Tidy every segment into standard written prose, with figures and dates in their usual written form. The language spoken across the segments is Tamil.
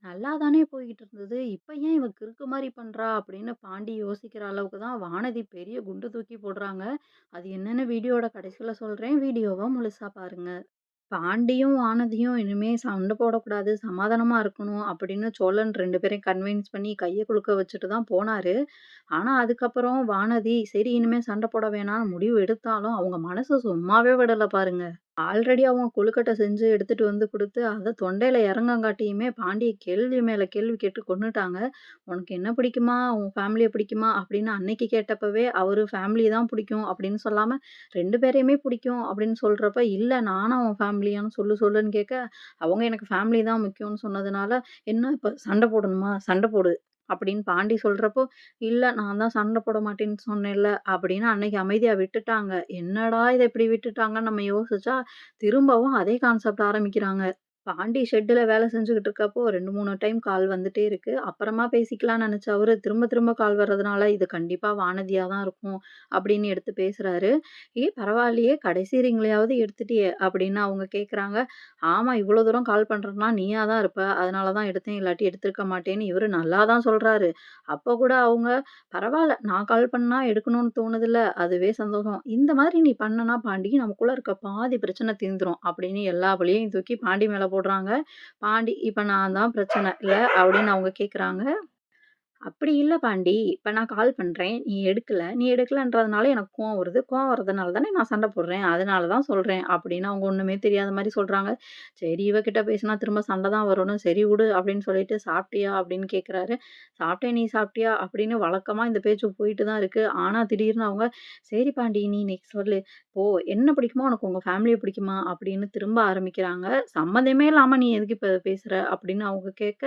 நல்லா தானே போய்கிட்டு இருந்தது. இப்ப ஏன் இவ கிறுக்கு மாரி பண்றா? அப்படின்னு பாண்டி யோசிக்கிற அளவுக்கு தான் வானதி பெரிய குண்டு தூக்கி போடுறாங்க. அது என்னன்னு வீடியோவோட கடைசில சொல்றேன். வீடியோவ முழுசா பாருங்க. பாண்டியும், வானதியும் இனிமே சண்டை போடக்கூடாது, சமாதானமா இருக்கணும் அப்படின்னு சோழன் 2 பேரையும் கன்வின்ஸ் பண்ணி கைய குலுக்க வச்சுட்டு தான் போனாரு. ஆனா, அதுக்கப்புறம் வானதி சரி இனிமே சண்டை போட வேணாம்னு முடிவு எடுத்தாலும், அவங்க மனசு சும்மாவே விடல பாருங்க. ஆல்ரெடி அவங்க கொழுக்கட்டை செஞ்சு எடுத்துட்டு வந்து குடுத்து, அத தொண்டையில இறங்கங்காட்டியுமே பாண்டிய கேள்வி மேல கேள்வி கேட்டு கொன்னுட்டாங்க. "உனக்கு என்ன பிடிக்குமா? உன் ஃபேமிலிய பிடிக்குமா?" அப்படின்னு அன்னைக்கு கேட்டப்பவே, அவரு ஃபேமிலி தான் பிடிக்கும் அப்படின்னு சொல்லாம, 2 பேரையுமே பிடிக்கும் அப்படின்னு சொல்றப்ப, "இல்ல நானா உன் ஃபேமிலியான்னு சொல்லு சொல்லுன்னு" கேட்க, அவங்க எனக்கு ஃபேமிலி தான் முக்கியம்னு சொன்னதுனால, "என்ன இப்ப சண்டை போடணுமா? சண்டை போடு." அப்படின்னு பாண்டி சொல்றப்போ, "இல்ல நான் தான் சண்டை போட மாட்டேன்னு சொன்னேன்ல" அப்படின்னு அன்னைக்கு அமைதியா விட்டுட்டாங்க. என்னடா இத இப்படி விட்டுட்டாங்கன்னு நம்ம யோசிச்சா, திரும்பவும் அதே கான்செப்ட் ஆரம்பிக்கிறாங்க. பாண்டி ஷெட்ல வேலை செஞ்சுகிட்டு இருக்கப்போ 2, 3 டைம் கால் வந்துட்டே இருக்கு. அப்புறமா பேசிக்கலாம்னு நெனச்ச அவரு, திரும்ப திரும்ப கால் வர்றதுனால, இது கண்டிப்பா வானதியா தான் இருக்கும் அப்படின்னு எடுத்து பேசுறாரு. பரவாயில்லையே கடைசி ரிங்லயாவது எடுத்துட்டியே அப்படின்னு அவங்க கேட்குறாங்க. ஆமா இவ்வளோ தூரம் கால் பண்றேன்னா நீயா தான் இருப்ப. அதனால தான் எடுத்தேன். இல்லாட்டி எடுத்திருக்க மாட்டேன்னு இவரு நல்லா தான் சொல்றாரு. அப்ப கூட அவங்க பரவால்ல. நான் கால் பண்ணா எடுக்கணும்னு தோணுதுல்ல, அதுவே சந்தோஷம். இந்த மாதிரி நீ பண்ணனா பாண்டி, நமக்குள்ள இருக்க பாதி பிரச்சனை தீந்துரும். அப்படின்னு எல்லா பழியையும் தூக்கி பாண்டி மேல போடுறாங்க. பாண்டி, "இப்ப நான் தான் பிரச்சனை இல்ல?" அப்படின்னு அவங்க கேட்குறாங்க. அப்படி இல்ல பாண்டி. இப்ப நான் கால் பண்றேன். நீ எடுக்கல. நீ எடுக்கலன்றதுனால எனக்கு கோவம் வருது. கோவம் வரதுனால தானே நான் சண்டை போடுறேன். அதனால தான் சொல்றேன். அப்படின்னு அவங்க ஒண்ணுமே தெரியாத மாரி சொல்றாங்க. சரி இவ கிட்ட பேசினா திரும்ப சண்டை தான் வரும்னு, சரி விடு அப்படின்னு சொல்லிட்டு, "சாப்பிட்டியா?" அப்படின்னு கேட்குறாரு. "சாப்பிட்டேன். நீ சாப்பிட்டியா?" அப்படின்னு வழக்கமா இந்த பேச்சு போயிட்டு தான் இருக்கு. ஆனா திடீர்னு அவங்க, "சரி பாண்டி நீ இன்னைக்கு சொல்லு. இப்போ என்ன பிடிக்குமா? உனக்கு உங்க ஃபேமிலிய பிடிக்குமா?" அப்படின்னு திரும்ப ஆரம்பிக்கிறாங்க. "சம்மந்தமே இல்லாம நீ எதுக்கு இப்ப பேசுற?" அப்படின்னு அவங்க கேட்க,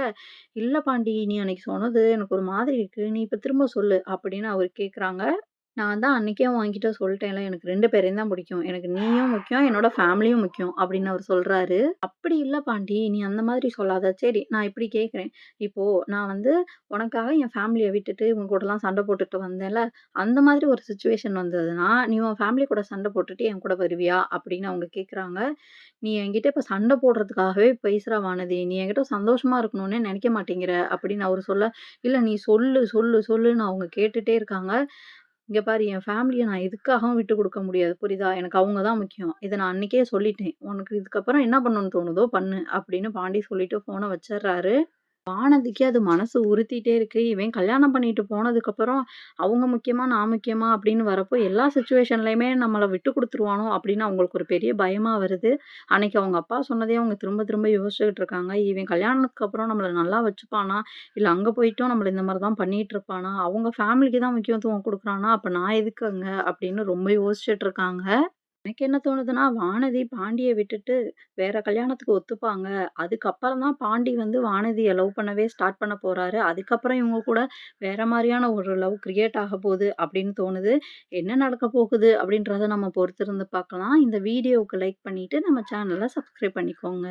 "இல்ல பாண்டி, நீ அன்னைக்கு சொன்னது எனக்கு ஒரு மாதிரி இருக்கு. நீ இப்ப திரும்ப சொல்லு." அப்படின்னு அவரு கேட்குறாங்க. நான் தான் அன்னைக்கே உன்கிட்ட சொல்ட்டேன்ல, எனக்கு 2 பேரையும் தான் பிடிக்கும். எனக்கு நீயும் முக்கியம், என்னோட ஃபேமிலியும் முக்கியம் அப்படின்னு அவரு சொல்றாரு. "அப்படி இல்ல பாண்டி, நீ அந்த மாதிரி சொல்லாத. சரி நான் இப்படி கேட்கிறேன். இப்போ நான் வந்து உனக்காக என் ஃபேமிலிய விட்டுட்டு இவங்க கூடலாம் சண்டை போட்டுட்டு வந்தேன்ல, அந்த மாதிரி ஒரு சிச்சுவேஷன் வந்ததுன்னா, நீ உன் ஃபேமிலி கூட சண்டை போட்டுட்டு என் கூட வருவியா?" அப்படின்னு அவங்க கேட்குறாங்க. "நீ என்கிட்ட இப்ப சண்டை போடுறதுக்காகவே பேசுற வானதி. நீ என்கிட்ட சந்தோஷமா இருக்கணும்னே நினைக்க மாட்டேங்கிற." அப்படின்னு அவரு சொல்ல, "இல்ல நீ சொல்லு, சொல்லு, சொல்லுன்னு" அவங்க கேட்டுட்டே இருக்காங்க. "இங்க பாரு என் ஃபேமிலிய நான் எதுக்காகவும் விட்டுக் குடுக்க முடியாது. புரியுதா? எனக்கு அவங்க தான் முக்கியம். இத நான் அன்னைக்கே சொல்லிட்டேன். உனக்கு இதுக்கப்புறம் என்ன பண்ணணும்னு தோணுதோ பண்ணு." அப்படின்னு பாண்டி சொல்லிட்டு ஃபோன வச்சர்றாரு. வானதிக்கு அது மனசு உறுத்திட்டே இருக்கு. இவன் கல்யாணம் பண்ணிட்டு போனதுக்கப்புறம், அவங்க முக்கியமா, நான் முக்கியமா அப்படின்னு வரப்போ, எல்லா சிச்சுவேஷன்லயுமே நம்மள விட்டு குடுத்துருவானோ அப்படின்னு அவங்களுக்கு ஒரு பெரிய பயமா வருது. அன்னைக்கு அவங்க அப்பா சொன்னதையே அவங்க திரும்ப திரும்ப யோசிச்சுக்கிட்டு இருக்காங்க. இவன் கல்யாணத்துக்கு அப்புறம் நம்மள நல்லா வச்சுப்பானா? இல்ல அங்க போயிட்டும் நம்மள இந்த மாரி தான் பண்ணிட்டு இருப்பானா? அவங்க ஃபேமிலிக்கு தான் முக்கியத்துவம் குடுக்குறானா? அப்ப நான் எதுக்கு அங்க? அப்படின்னு ரொம்ப யோசிச்சுட்டு இருக்காங்க. எனக்கு என்ன தோணுதுன்னா, வானதி பாண்டிய விட்டுட்டு வேற கல்யாணத்துக்கு ஒத்துப்பாங்க. அதுக்கப்புறம் தான் பாண்டி வந்து வானதிய லவ் பண்ணவே ஸ்டார்ட் பண்ண போறாரு. அதுக்கப்புறம் இவங்க கூட வேற மாரியான ஒரு லவ் கிரியேட் ஆகப்போது அப்படின்னு தோணுது. என்ன நடக்க போகுது அப்படின்றத நம்ம பொறுத்திருந்து பார்க்கலாம். இந்த வீடியோவுக்கு லைக் பண்ணிட்டு நம்ம சேனல சப்ஸ்கிரைப் பண்ணிக்கோங்க.